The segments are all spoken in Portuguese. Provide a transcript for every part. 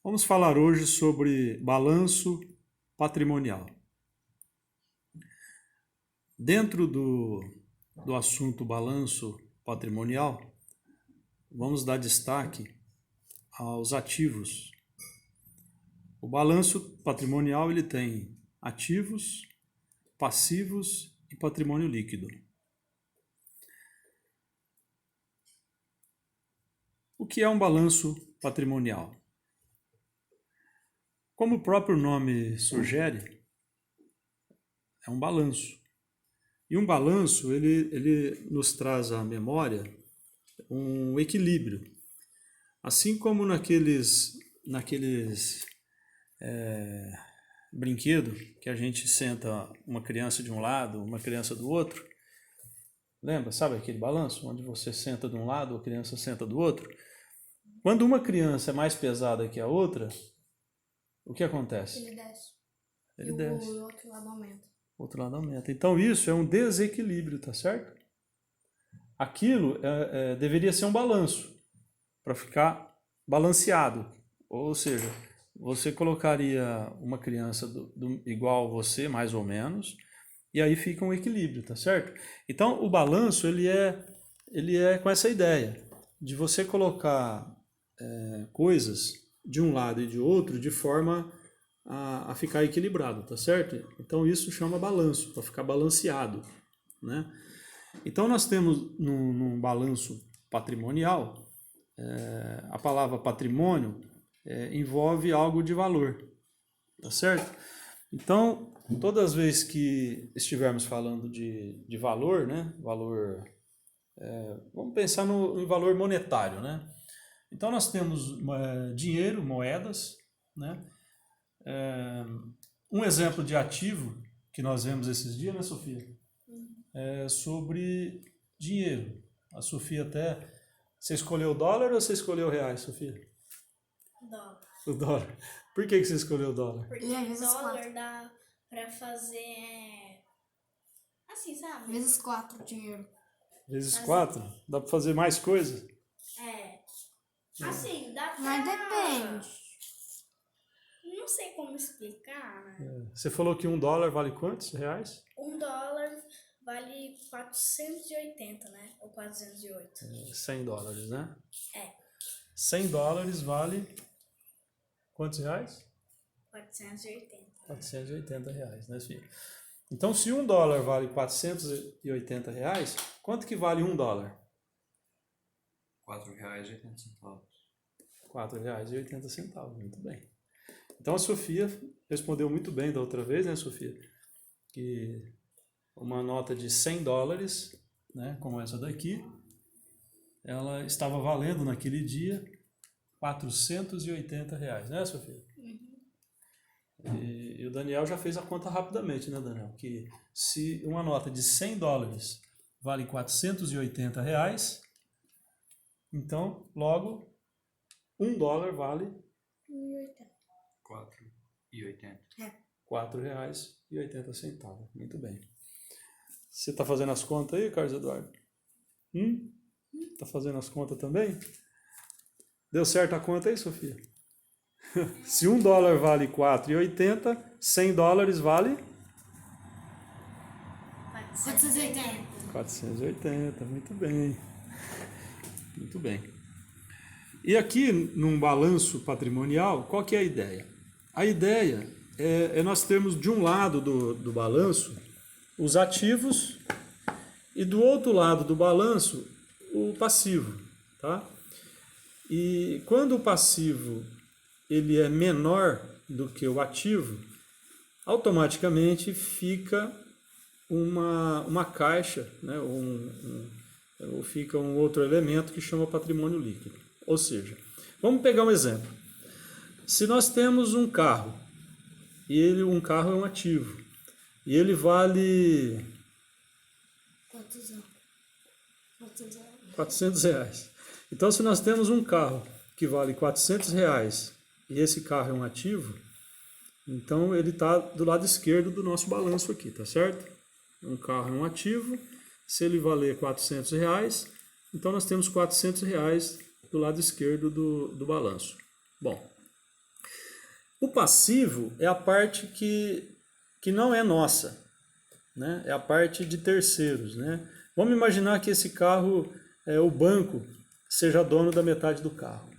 Vamos falar hoje sobre balanço patrimonial. Dentro do assunto balanço patrimonial, vamos dar destaque aos ativos. O balanço patrimonial ele tem ativos, passivos e patrimônio líquido. O que é um balanço patrimonial? Como o próprio nome sugere, é um balanço. E um balanço, ele nos traz à memória um equilíbrio. Assim como naqueles brinquedos que a gente senta uma criança de um lado, uma criança do outro. Lembra? Sabe aquele balanço? Onde você senta de um lado, a criança senta do outro. Quando uma criança é mais pesada que a outra, o que acontece? Ele desce. Ele desce. O outro lado aumenta. O outro lado aumenta. Então isso é um desequilíbrio, tá certo? Aquilo deveria ser um balanço, para ficar balanceado. Ou seja, você colocaria uma criança igual a você, mais ou menos, e aí fica um equilíbrio, tá certo? Então o balanço ele é com essa ideia de você colocar coisas de um lado e de outro de forma a ficar equilibrado, tá certo? Então isso chama balanço, para ficar balanceado, né? Então nós temos num balanço patrimonial, a palavra patrimônio envolve algo de valor, tá certo? Então, todas as vezes que estivermos falando de valor, né? Valor, vamos pensar em valor monetário, né? Então nós temos dinheiro, moedas, né? Um exemplo de ativo que nós vemos esses dias, né, Sofia? É sobre dinheiro. A Sofia até... Você escolheu o dólar ou você escolheu o reais, Sofia? Dólar. O dólar. Por que você escolheu o dólar? Porque o dólar dá pra fazer assim, sabe? Vezes 4 dinheiro. Vezes 4? Dá para fazer mais coisa? Assim, dá pra... Mas depende. Não sei como explicar, né? Você falou que um dólar vale quantos reais? $1 vale 480, né? Ou 408. 100 dólares, né? 100 100 dólares vale quantos reais? 480. 480 reais, né, filho? Então, se um dólar vale 480 reais, quanto que vale um dólar? R$4,80. R$4,80, muito bem. Então a Sofia respondeu muito bem da outra vez, né, Sofia? Que uma nota de 100 dólares, né, como essa daqui, ela estava valendo naquele dia R$480, né, Sofia? E o Daniel já fez a conta rapidamente, né, Daniel? Que se uma nota de 100 dólares vale R$480, então, logo, um dólar vale R$4,80. Muito bem. Você está fazendo as contas aí, Carlos Eduardo? Está fazendo as contas também? Deu certo a conta aí, Sofia? Se um dólar vale R$4,80, 100 dólares vale? 480. 480, muito bem. Muito bem. E aqui, num balanço patrimonial, qual que é a ideia? A ideia é nós termos de um lado do balanço os ativos e do outro lado do balanço o passivo, tá? E quando o passivo ele é menor do que o ativo, automaticamente fica uma caixa, né? Ou fica um outro elemento que chama patrimônio líquido. Ou seja, vamos pegar um exemplo. Se nós temos um carro, e um carro é um ativo, e ele vale R$400. Então, se nós temos um carro que vale R$400 e esse carro é um ativo, então ele está do lado esquerdo do nosso balanço aqui, tá certo? Um carro é um ativo, se ele valer R$400, então nós temos R$400 do lado esquerdo do balanço. Bom, O passivo é a parte que não é nossa, né? É a parte de terceiros, né? Vamos imaginar que esse carro, o banco, seja dono da metade do carro.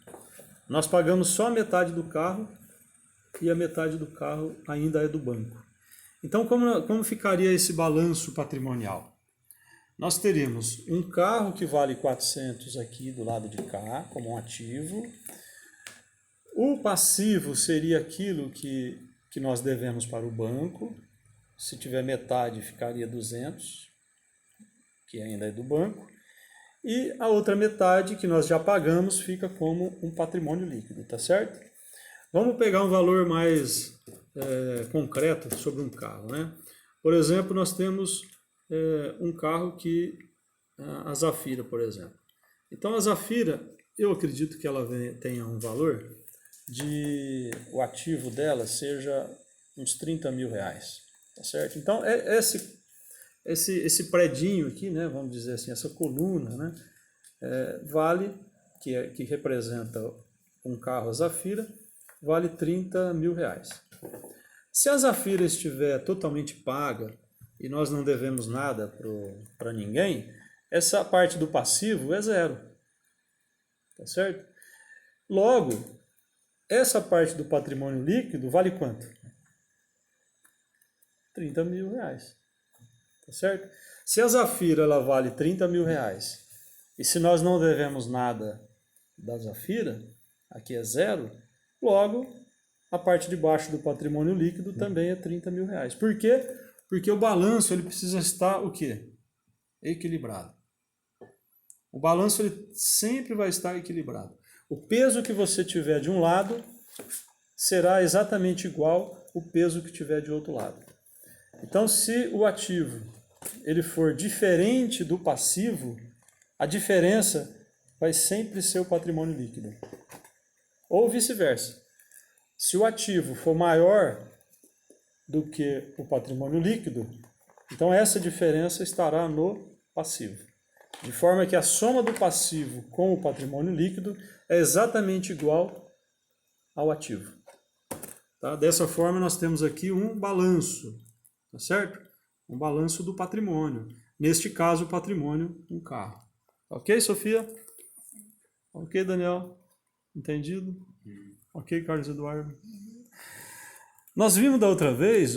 Nós pagamos só a metade do carro e a metade do carro ainda é do banco. Então, como ficaria esse balanço patrimonial? Nós teríamos um carro que vale 400 aqui do lado de cá, como um ativo. O passivo seria aquilo que nós devemos para o banco. Se tiver metade, ficaria 200, que ainda é do banco. E a outra metade, que nós já pagamos, fica como um patrimônio líquido, tá certo? Vamos pegar um valor mais concreto sobre um carro, né? Por exemplo, nós temos um carro a Zafira, por exemplo. Então, a Zafira, eu acredito que ela tenha um valor o ativo dela seja uns 30 mil reais, tá certo? Então, esse predinho aqui, né, vamos dizer assim, essa coluna, né, vale, que representa um carro a Zafira, vale 30 mil reais. Se a Zafira estiver totalmente paga e nós não devemos nada para ninguém, essa parte do passivo é zero, tá certo? Logo, essa parte do patrimônio líquido vale quanto? 30 mil reais, tá certo? Se a Zafira ela vale 30 mil reais e se nós não devemos nada da Zafira, aqui é zero, logo a parte de baixo do patrimônio líquido também é 30 mil reais. Por quê? Porque o balanço ele precisa estar o quê? Equilibrado. O balanço ele sempre vai estar equilibrado. O peso que você tiver de um lado será exatamente igual o peso que tiver de outro lado. Então, se o ativo ele for diferente do passivo, a diferença vai sempre ser o patrimônio líquido. Ou vice-versa. Se o ativo for maior do que o patrimônio líquido, então essa diferença estará no passivo. De forma que a soma do passivo com o patrimônio líquido é exatamente igual ao ativo. Tá? Dessa forma, nós temos aqui um balanço, tá certo? Um balanço do patrimônio. Neste caso, o patrimônio, um carro. Ok, Sofia? Ok, Daniel? Entendido? Ok, Carlos Eduardo? Nós vimos da outra vez,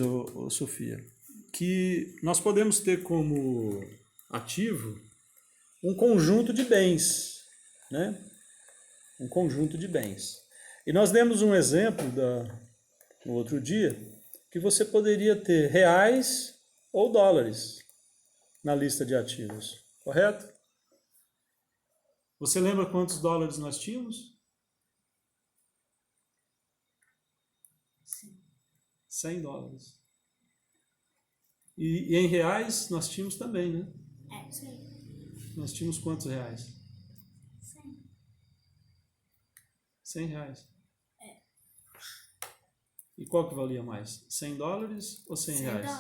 Sofia, que nós podemos ter como ativo um conjunto de bens, né? Um conjunto de bens. E nós demos um exemplo no outro dia que você poderia ter reais ou dólares na lista de ativos, correto? Você lembra quantos dólares nós tínhamos? 100 dólares. E em reais nós tínhamos também, né? Sim. Nós tínhamos quantos reais? 100. 100 reais. E qual que valia mais? 100 dólares ou 100 reais?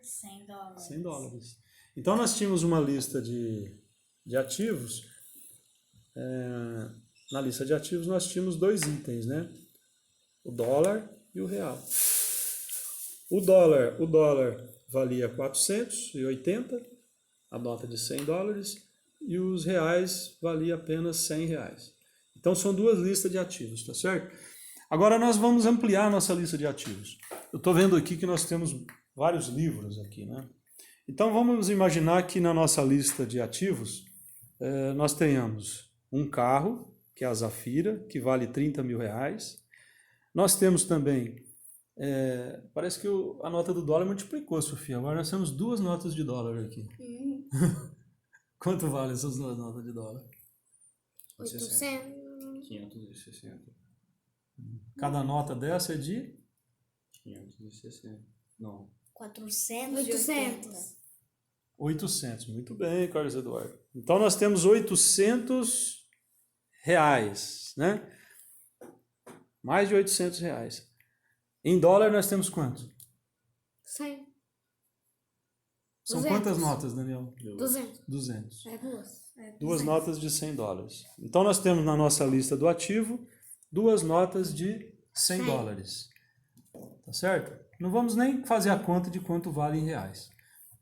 100 dólares. 100 dólares. Então nós tínhamos uma lista de ativos. Na lista de ativos nós tínhamos dois itens, né? O dólar e o real. O dólar valia 480, a nota de 100 dólares, e os reais valia apenas 100 reais. Então são duas listas de ativos, tá certo? Agora nós vamos ampliar a nossa lista de ativos. Eu estou vendo aqui que nós temos vários livros aqui, né? Então vamos imaginar que na nossa lista de ativos nós tenhamos um carro, que é a Zafira, que vale 30 mil reais. Nós temos também, parece que a nota do dólar multiplicou, Sofia. Agora nós temos duas notas de dólar aqui. Quanto vale essas duas notas de dólar? 800. 560. Cada nota dessa é de? 560. Não. 480. 800. Muito bem, Carlos Eduardo. Então nós temos 800 reais, né? Mais de 800 reais. Em dólar nós temos quanto? 100. São 200. quantas notas, Daniel? 200. 200. É duas. Duas notas de 100 dólares. Então nós temos na nossa lista do ativo duas notas de 100 dólares. tá certo? Não vamos nem fazer a conta de quanto vale em reais.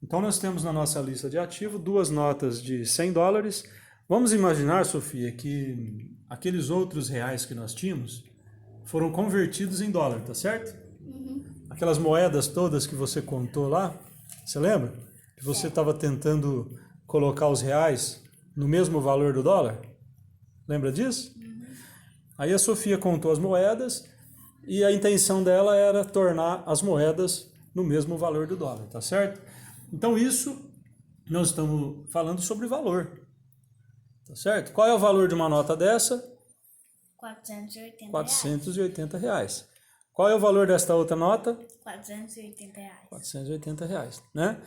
Então nós temos na nossa lista de ativo 2 notas de $100. Vamos imaginar, Sofia, que aqueles outros reais que nós tínhamos foram convertidos em dólar, tá certo? Aquelas moedas todas que você contou lá, você lembra? Que você estava tentando colocar os reais no mesmo valor do dólar? Lembra disso? Aí a Sofia contou as moedas e a intenção dela era tornar as moedas no mesmo valor do dólar, tá certo? Então isso, nós estamos falando sobre valor, tá certo? Qual é o valor de uma nota dessa? 480 480 reais. Qual é o valor desta outra nota? 480 reais. 480 reais, né?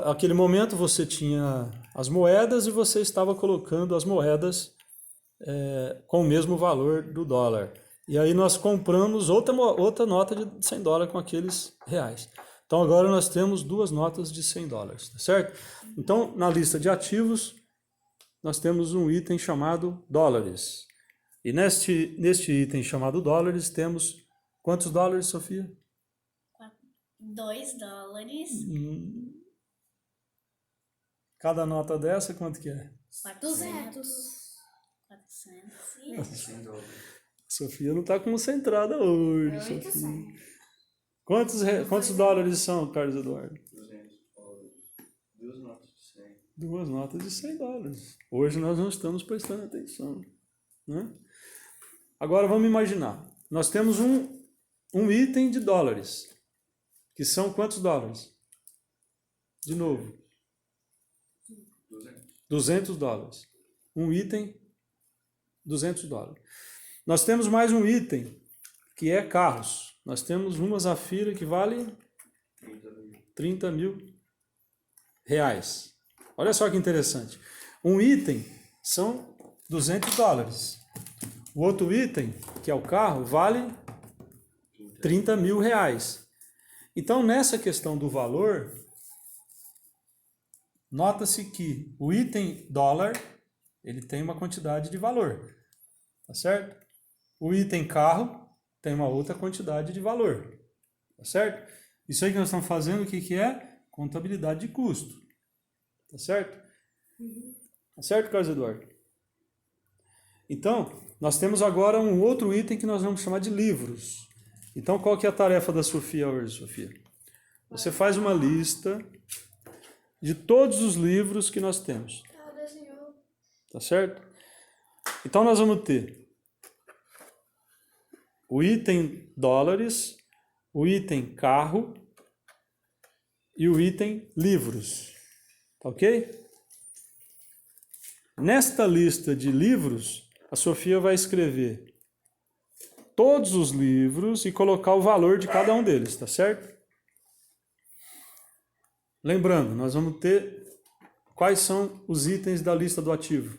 Aquele momento você tinha as moedas e você estava colocando as moedas com o mesmo valor do dólar. E aí nós compramos outra nota de $100 com aqueles reais. Então agora nós temos 2 notas de $100, tá certo? Então na lista de ativos nós temos um item chamado dólares. E neste item chamado dólares temos quantos dólares, Sofia? $2. Cada nota dessa, quanto que é? 200. 400. $100. Sofia não está concentrada hoje, Sofia. Quantos dólares são, Carlos Eduardo? $200. 2 notas de 100. 2 notas de $100. Hoje nós não estamos prestando atenção, né? Agora vamos imaginar. Nós temos um item de dólares, que são quantos dólares? De novo. 200 dólares. Um item, $200. Nós temos mais um item, que é carros. Nós temos uma Zafira que vale 30 mil reais. Olha só que interessante. Um item são $200. O outro item, que é o carro, vale 30 mil reais. Então, nessa questão do valor, nota-se que o item dólar, ele tem uma quantidade de valor, tá certo? O item carro tem uma outra quantidade de valor, tá certo? Isso aí que nós estamos fazendo, o que é? Contabilidade de custo, tá certo? Tá certo, Carlos Eduardo? Então, nós temos agora um outro item que nós vamos chamar de livros. Então, qual que é a tarefa da Sofia hoje, Sofia? Você faz uma lista de todos os livros que nós temos. Tá certo? Então, nós vamos ter o item dólares, o item carro e o item livros. Tá ok? Nesta lista de livros, a Sofia vai escrever todos os livros e colocar o valor de cada um deles, tá certo? Lembrando, nós vamos ter quais são os itens da lista do ativo?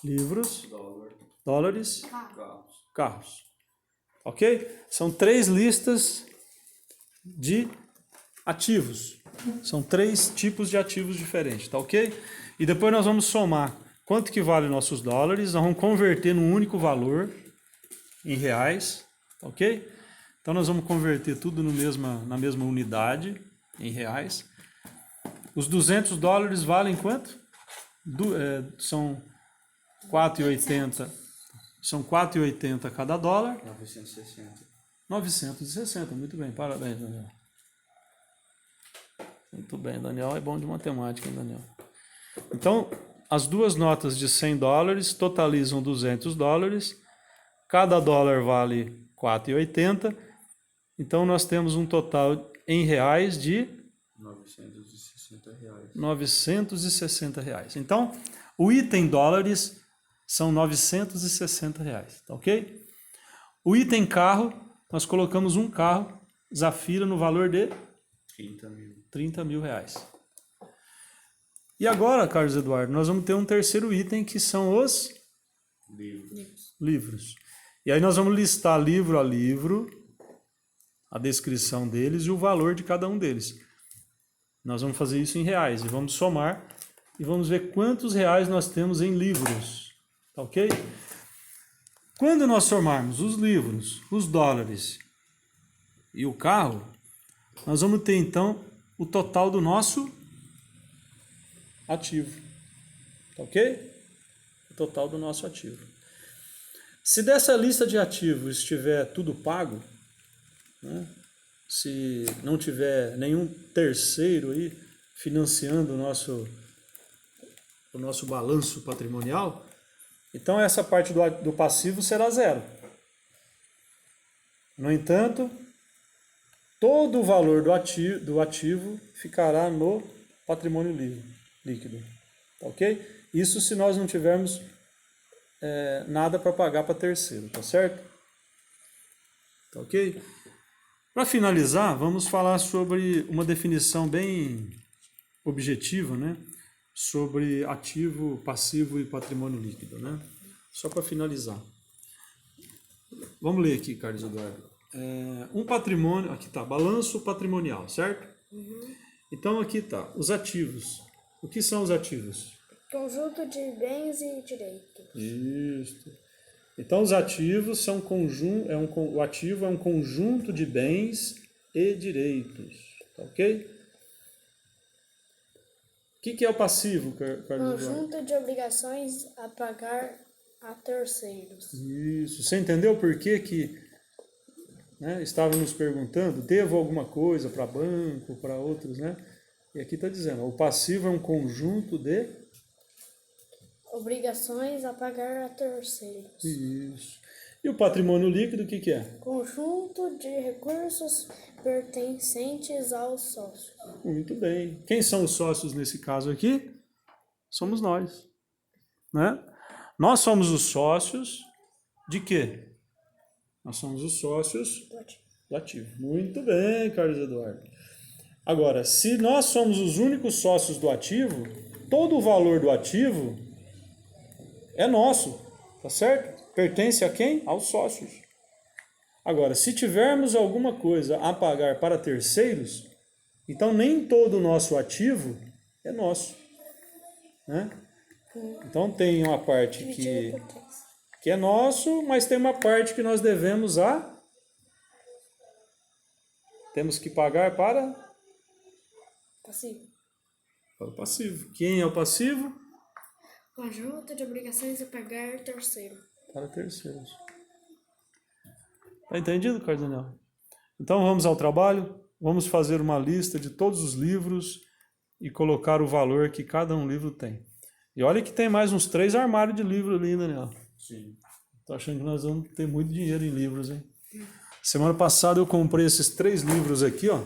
Livros, dólares, carros. Ok? São 3 listas de ativos. São 3 tipos de ativos diferentes, tá ok? E depois nós vamos somar quanto que vale nossos dólares, nós vamos converter num único valor, em reais, tá ok? Então nós vamos converter tudo na mesma unidade, em reais. Os $200 valem quanto? São 4,80. São 4,80 cada dólar. 960. 960, muito bem, parabéns, Daniel. Muito bem, Daniel é bom de matemática, hein, Daniel? Então, as 2 notas de $100 totalizam $200. Cada dólar vale 4,80. Então, nós temos um total em reais de R$ 960 reais. Então, o item dólares são R$960, tá ok? O item carro, nós colocamos um carro Zafira no valor de 30 mil reais. E agora, Carlos Eduardo, nós vamos ter um terceiro item que são os livros. E aí nós vamos listar livro a livro, a descrição deles e o valor de cada um deles. Nós vamos fazer isso em reais e vamos somar e vamos ver quantos reais nós temos em livros. Tá ok? Quando nós somarmos os livros, os dólares e o carro, nós vamos ter então o total do nosso ativo. Tá ok? O total do nosso ativo. Se dessa lista de ativos estiver tudo pago, né, se não tiver nenhum terceiro aí financiando o nosso balanço patrimonial, então essa parte do passivo será zero. No entanto, todo o valor do ativo ficará no patrimônio líquido. Tá ok? Isso se nós não tivermos nada para pagar para terceiro, tá certo? Tá ok? Para finalizar, vamos falar sobre uma definição bem objetiva, né? Sobre ativo, passivo e patrimônio líquido, né? Só para finalizar. Vamos ler aqui, Carlos Eduardo. Um patrimônio, aqui está, balanço patrimonial, certo? Uhum. Então aqui está, os ativos. O que são os ativos? Conjunto de bens e direitos. Isso. Então os ativos são o ativo é um conjunto de bens e direitos, tá ok? O que é o passivo, Carlos? Conjunto de obrigações a pagar a terceiros. Isso. Você entendeu por que né, estavam nos perguntando, devo alguma coisa para banco, para outros, né? E aqui está dizendo, o passivo é um conjunto de obrigações a pagar a terceiros. Isso. E o patrimônio líquido, o que é? Conjunto de recursos pertencentes aos sócios. Muito bem. Quem são os sócios nesse caso aqui? Somos nós. Né? Nós somos os sócios de quê? Nós somos os sócios do ativo. Muito bem, Carlos Eduardo. Agora, se nós somos os únicos sócios do ativo, todo o valor do ativo é nosso, tá certo? Pertence a quem? Aos sócios. Agora, se tivermos alguma coisa a pagar para terceiros, então nem todo o nosso ativo é nosso. Né? Então tem uma parte que é nosso, mas tem uma parte que nós devemos temos que pagar para passivo. Para o passivo. Quem é o passivo? Conjunto de obrigações a pagar terceiro. Para terceiros. Tá entendido, Cardenal? Então vamos ao trabalho, vamos fazer uma lista de todos os livros e colocar o valor que cada um livro tem. E olha que tem mais uns 3 armários de livro ali, Daniel. Sim. Tô achando que nós vamos ter muito dinheiro em livros, hein? Semana passada eu comprei esses 3 livros aqui, ó.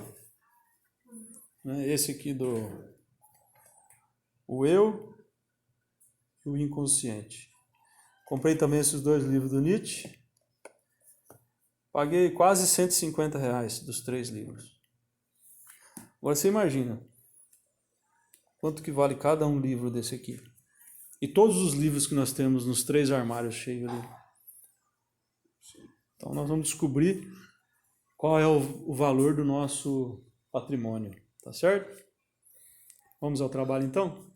Esse aqui O Eu e o Inconsciente. Comprei também esses 2 livros do Nietzsche. Paguei quase R$150 dos 3 livros. Agora você imagina quanto que vale cada um livro desse aqui. E todos os livros que nós temos nos 3 armários cheios ali. Então nós vamos descobrir qual é o valor do nosso patrimônio. Tá certo? Vamos ao trabalho então?